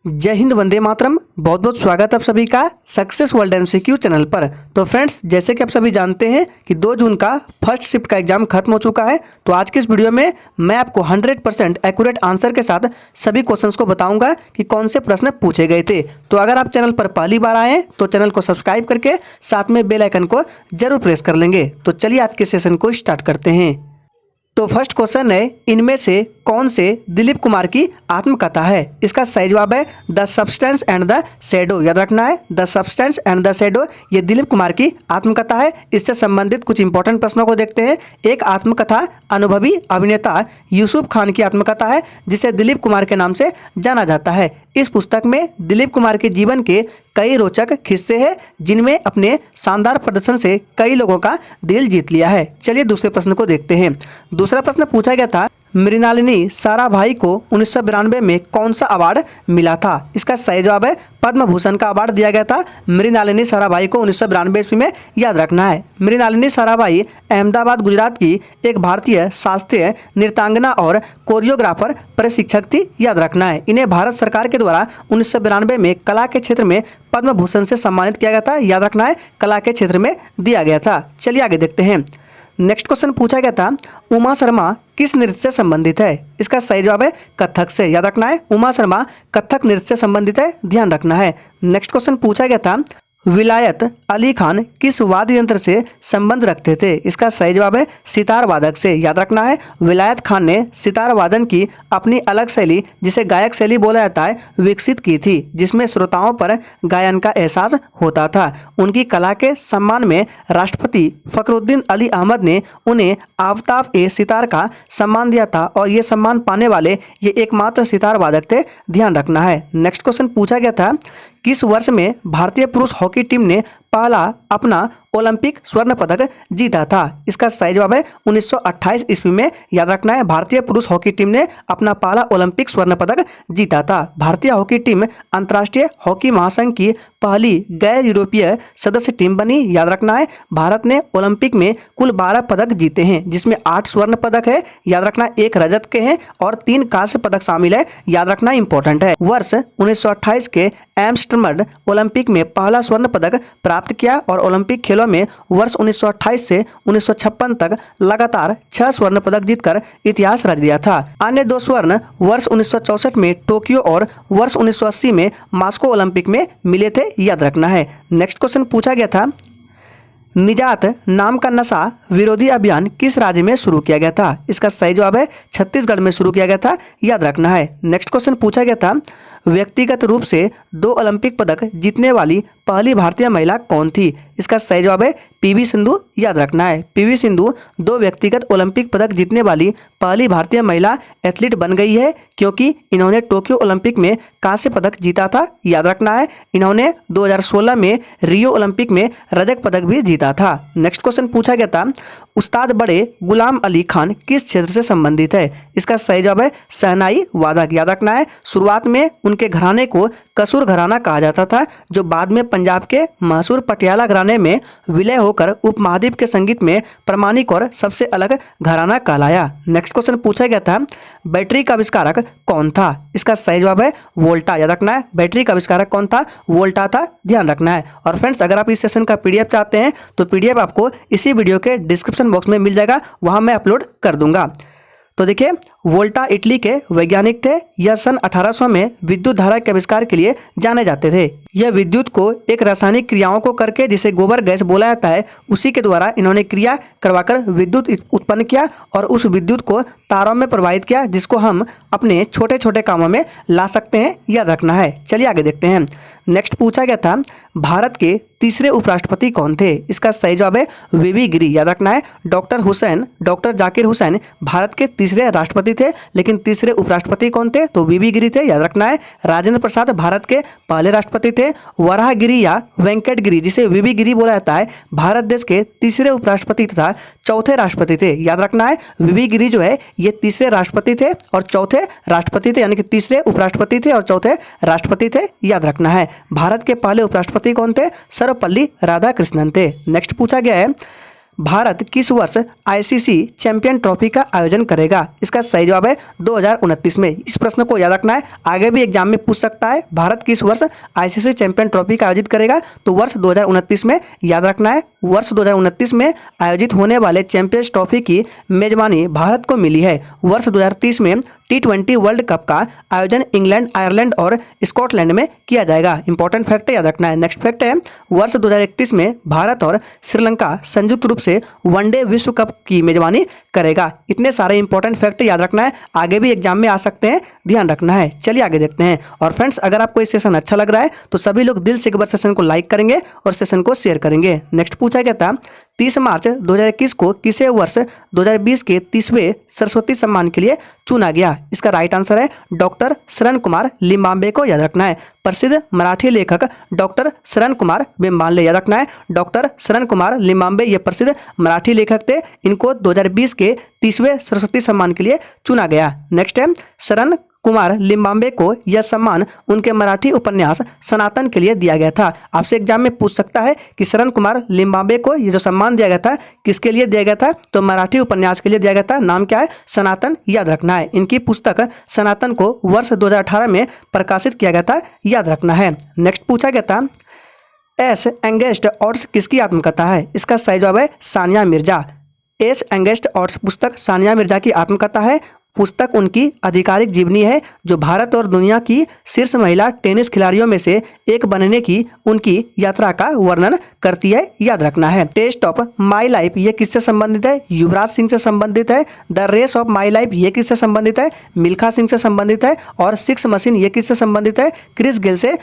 जय हिंद, वंदे मातरम। बहुत बहुत स्वागत है आप सभी का सक्सेस वर्ल्ड एमसीक्यू चैनल पर। तो फ्रेंड्स, जैसे कि आप सभी जानते हैं कि 2 जून का फर्स्ट शिफ्ट का एग्जाम खत्म हो चुका है। तो आज के इस वीडियो में मैं आपको 100% एक्यूरेट आंसर के साथ सभी क्वेश्चंस को बताऊंगा कि कौन से प्रश्न पूछे गए थे। तो अगर आप चैनल पर पहली बार आए हैं तो चैनल को सब्सक्राइब करके साथ में बेल आइकन को जरूर प्रेस कर लेंगे। तो चलिए आज के सेशन को स्टार्ट करते हैं। तो फर्स्ट क्वेश्चन है, इनमें से कौन से दिलीप कुमार की आत्मकथा है? इसका सही जवाब है the substance and the shadow. याद रखना है, the substance and the shadow ये दिलीप कुमार की आत्मकथा है। इससे संबंधित कुछ इंपॉर्टेंट प्रश्नों को देखते हैं। एक आत्मकथा अनुभवी अभिनेता यूसुफ खान की आत्मकथा है, जिसे दिलीप कुमार के नाम से जाना जाता है। इस पुस्तक में दिलीप कुमार के जीवन के कई रोचक किस्से हैं, जिनमें अपने शानदार प्रदर्शन से कई लोगों का दिल जीत लिया है। चलिए दूसरे प्रश्न को देखते हैं। दूसरा प्रश्न पूछा गया था, मृणालिनी साराभाई को 1992 में कौन सा अवार्ड मिला था? इसका सही जवाब है पद्म भूषण का अवार्ड दिया गया था मृणालिनी साराभाई को 1992 ईस्वी में। याद रखना है, मृणालिनी साराभाई अहमदाबाद गुजरात की एक भारतीय शास्त्रीय नृत्यांगना और कोरियोग्राफर प्रशिक्षक थी। याद रखना है, इन्हें भारत सरकार के द्वारा 1992 में कला के क्षेत्र में पद्म भूषण से सम्मानित किया गया था। याद रखना है, कला के क्षेत्र में दिया गया था। चलिए आगे देखते हैं। नेक्स्ट क्वेश्चन पूछा गया था, उमा शर्मा किस नृत्य से संबंधित है? इसका सही जवाब है कथक से। याद रखना है, उमा शर्मा कथक नृत्य से संबंधित है, ध्यान रखना है। नेक्स्ट क्वेश्चन पूछा गया था, विलायत अली खान किस वाद्य यंत्र से संबंध रखते थे? इसका सही जवाब है सितार वादक से। याद रखना है, विलायत खान ने सितार वादन की अपनी अलग शैली, जिसे गायक शैली बोला जाता है, विकसित की थी, जिसमें श्रोताओं पर गायन का एहसास होता था। उनकी कला के सम्मान में राष्ट्रपति फखरुद्दीन अली अहमद ने उन्हें आफ्ताब ए सितार का सम्मान दिया था, और ये सम्मान पाने वाले ये एकमात्र सितार वादक थे, ध्यान रखना है। नेक्स्ट क्वेश्चन पूछा गया था, किस वर्ष में भारतीय पुरुष हॉकी टीम ने पहला अपना ओलंपिक स्वर्ण पदक जीता था? इसका सही जवाब है 1928 ईस्वी में। याद रखना है, भारतीय पुरुष हॉकी टीम ने अपना पहला ओलंपिक स्वर्ण पदक जीता था। भारतीय हॉकी टीम अंतर्राष्ट्रीय हॉकी महासंघ की पहली गैर यूरोपीय सदस्य टीम बनी। याद रखना है, भारत ने ओलंपिक में कुल 12 पदक जीते हैं, जिसमें 8 स्वर्ण पदक है। याद रखना, 1 रजत के हैं और 3 कांस्य पदक शामिल है। याद रखना इंपॉर्टेंट है। वर्ष 1928 के एम्स्टर्डम ओलंपिक में पहला स्वर्ण पदक प्राप्त किया, और ओलंपिक खेलों में वर्ष 1928 से 1956 तक लगातार 6 स्वर्ण पदक जीतकर इतिहास रच दिया था। अन्य 2 स्वर्ण वर्ष 1964 में टोक्यो और वर्ष 1980 में मॉस्को ओलंपिक में मिले थे। याद रखना है। नेक्स्ट क्वेश्चन पूछा गया था, निजात नाम का नशा विरोधी अभियान किस राज्य में शुरू किया गया था? इसका सही जवाब है छत्तीसगढ़ में शुरू किया गया था। याद रखना है। नेक्स्ट क्वेश्चन पूछा गया था, व्यक्तिगत रूप से 2 ओलंपिक पदक जीतने वाली पहली भारतीय महिला कौन थी? इसका सही जवाब है पीवी सिंधु। याद रखना है, पीवी सिंधु 2 व्यक्तिगत ओलंपिक पदक जीतने वाली पहली भारतीय महिला एथलीट बन गई है, क्योंकि इन्होंने टोक्यो ओलंपिक में कांस्य पदक जीता था। याद रखना है, इन्होंने 2016 में रियो ओलंपिक में रजत पदक भी जीता था। नेक्स्ट क्वेश्चन पूछा गया था, उस्ताद बड़े गुलाम अली खान किस क्षेत्र से संबंधित है? इसका सही जवाब है शहनाई वादक। याद रखना है, शुरुआत में उनके घराने को कसूर घराना कहा जाता था, जो बाद में पंजाब के मशहूर पटियाला घराने में विलय होकर उपमहाद्वीप के संगीत में प्रमाणिक और सबसे अलग घराना कहलाया। नेक्स्ट क्वेश्चन पूछा गया था, बैटरी का आविष्कारक कौन था? इसका सही जवाब है वोल्टा। याद रखना है, बैटरी का आविष्कारक कौन था? वोल्टा था, ध्यान रखना है। और फ्रेंड्स, अगर आप इस सेशन का पीडीएफ चाहते हैं तो पीडीएफ आपको इसी वीडियो के डिस्क्रिप्शन बॉक्स में मिल जाएगा, वहां मैं अपलोड कर दूंगा। तो देखिए, वोल्टा इटली के वैज्ञानिक थे। यह सन 1800 में विद्युत धारा के आविष्कार के लिए जाने जाते थे। यह विद्युत को एक रासायनिक क्रियाओं को करके, जिसे गोबर गैस बोला जाता है, उसी के द्वारा इन्होंने क्रिया करवाकर विद्युत उत्पन्न किया, और उस विद्युत को तारों में प्रवाहित किया, जिसको हम अपने छोटे छोटे कामों में ला सकते हैं। याद रखना है। चलिए आगे देखते हैं। नेक्स्ट पूछा गया था, भारत के तीसरे उपराष्ट्रपति कौन थे? इसका सही जवाब है वीवी गिरी। याद रखना है, डॉक्टर जाकिर हुसैन भारत के तीसरे राष्ट्रपति थे, लेकिन तीसरे उपराष्ट्रपति कौन थे? तो वीवी गिरी थे। याद रखना है, राजेंद्र प्रसाद भारत के पहले राष्ट्रपति थे। वराह गिरी या वेंकट गिरी, जिसे वीवी गिरी बोला जाता है, भारत देश के तीसरे उपराष्ट्रपति तथा चौथे राष्ट्रपति थे। याद रखना है, वीवी गिरी जो है ये तीसरे राष्ट्रपति थे और चौथे राष्ट्रपति थे, यानी कि तीसरे उपराष्ट्रपति थे और चौथे राष्ट्रपति थे। याद रखना है। भारत के पहले उपराष्ट्रपति कौन थे? सर्वपल्ली राधाकृष्णन थे। नेक्स्ट पूछा गया है, भारत किस वर्ष आईसीसी चैंपियन ट्रॉफी का आयोजन करेगा? इसका सही जवाब है 2029 में। इस प्रश्न को याद रखना है, आगे भी एग्जाम में पूछ सकता है। भारत किस वर्ष आईसीसी चैंपियन ट्रॉफी का आयोजित करेगा? तो वर्ष 2029 में याद रखना है। वर्ष 2029 में आयोजित होने वाले चैंपियंस ट्रॉफी की मेजबानी भारत को मिली है। वर्ष 2030 में T20 वर्ल्ड कप का आयोजन इंग्लैंड, आयरलैंड और स्कॉटलैंड में किया जाएगा। इंपॉर्टेंट फैक्ट याद रखना है। नेक्स्ट फैक्ट है, वर्ष 2031 में भारत और श्रीलंका संयुक्त रूप से वनडे विश्व कप की मेजबानी करेगा। इतने सारे इंपॉर्टेंट फैक्ट याद रखना है, आगे भी एग्जाम में आ सकते हैं, ध्यान रखना है। चलिए आगे देखते हैं। और फ्रेंड्स, अगर आपको ये सेशन अच्छा लग रहा है तो सभी लोग दिल से एक बार सेशन को लाइक करेंगे और सेशन को शेयर करेंगे। नेक्स्ट पूछा गया था, 30 मार्च 2021 को किसे वर्ष 2020 के 30वें सरस्वती सम्मान के लिए चुना गया? इसका राइट आंसर है डॉक्टर शरण कुमार लिम्बाम्बे को याद रखना है। प्रसिद्ध मराठी लेखक डॉक्टर शरण कुमार लिम्बाम्बे याद रखना है। डॉक्टर शरण कुमार लिम्बाम्बे ये प्रसिद्ध मराठी लेखक थे। इनको 2020 के 30वें सरस्वती सम्मान के लिए चुना गया। नेक्स्ट है, शरण कुमार लिम्बाम्बे को यह सम्मान उनके मराठी उपन्यास सनातन के लिए दिया गया था। आपसे एग्जाम में पूछ सकता है कि शरण कुमार लिम्बाम्बे को ये जो सम्मान दिया गया था किसके लिए दिया गया था? तो मराठी उपन्यास के लिए दिया गया था। नाम क्या है? सनातन, याद रखना है। इनकी पुस्तक सनातन को वर्ष 2018 में प्रकाशित किया गया था, याद रखना है। नेक्स्ट पूछा गया था, एस एंगेस्ट ऑड्स किसकी आत्मकथा है? इसका सही जवाब है सानिया मिर्जा। एस एंगेस्ट ऑड्स पुस्तक सानिया मिर्जा की आत्मकथा है। पुस्तक उनकी आधिकारिक जीवनी है जो भारत और दुनिया की शीर्ष महिला टेनिस खिलाड़ियों में से एक बनने की उनकी यात्रा का वर्णन करती है, याद रखना है। टेस्ट ऑफ माई लाइफ ये किससे संबंधित है? युवराज सिंह से संबंधित है। The race of my life ये किससे संबंधित है? मिल्खा सिंह से संबंधित है। और सिक्स मशीन ये किससे संबंधित है? क्रिस गेल से।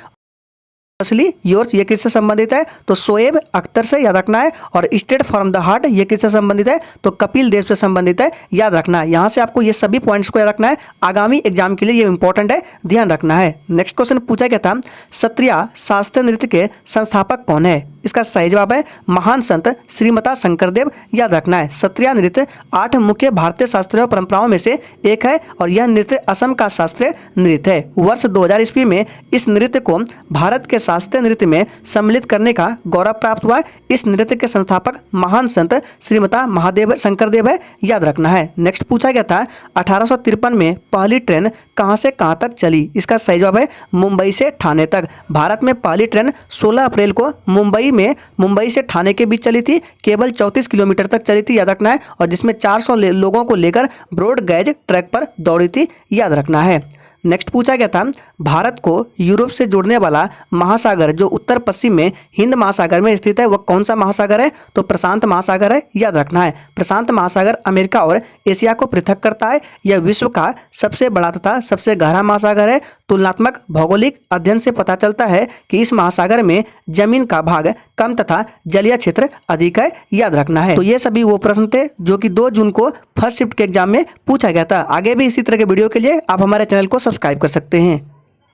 असली योर्स ये किससे संबंधित है? तो शोएब अख्तर से, याद रखना है। और स्टेट फ्रॉम द हार्ट ये किससे संबंधित है? तो कपिल देव से संबंधित है, याद रखना है। यहाँ से आपको ये सभी पॉइंट्स को याद रखना है, आगामी एग्जाम के लिए ये इंपॉर्टेंट है, ध्यान रखना है। नेक्स्ट क्वेश्चन पूछा गया था, सत्रिया शास्त्रीय नृत्य के संस्थापक कौन है? इसका सही जवाब है महान संत श्रीमता शंकरदेव, याद रखना है। सत्रिया नृत्य 8 मुख्य भारतीय शास्त्रीय परंपराओं में से एक है और यह नृत्य असम का शास्त्रीय नृत्य है। वर्ष 2000 ईस्वी में इस नृत्य को भारत के शास्त्रीय नृत्य में सम्मिलित करने का गौरव प्राप्त हुआ। इस नृत्य के संस्थापक महान संत श्रीमता महादेव शंकरदेव है, याद रखना है। नेक्स्ट पूछा गया था, 1853 में पहली ट्रेन कहां से कहां तक चली? इसका सही जवाब है मुंबई से ठाणे तक। भारत में पहली ट्रेन 16 अप्रैल को मुंबई से ठाणे के बीच चली थी। केवल 34 किलोमीटर तक चली थी, याद रखना है। और जिसमें 400 लोगों को लेकर ब्रॉड गेज ट्रैक पर दौड़ी थी, याद रखना है। नेक्स्ट पूछा गया था, भारत को यूरोप से जोड़ने वाला महासागर जो उत्तर पश्चिम में हिंद महासागर में स्थित है वह कौन सा महासागर है? तो प्रशांत महासागर है, याद रखना है। प्रशांत महासागर अमेरिका और एशिया को पृथक करता है। यह विश्व का सबसे बड़ा तथा सबसे गहरा महासागर है। तुलनात्मक भौगोलिक अध्ययन से पता चलता है कि इस महासागर में जमीन का भाग कम तथा जलीय क्षेत्र अधिक है, याद रखना है। तो ये सभी वो प्रश्न थे जो कि 2 जून को फर्स्ट शिफ्ट के एग्जाम में पूछा गया था। आगे भी इसी तरह के वीडियो के लिए आप हमारे चैनल को सब्सक्राइब कर सकते हैं।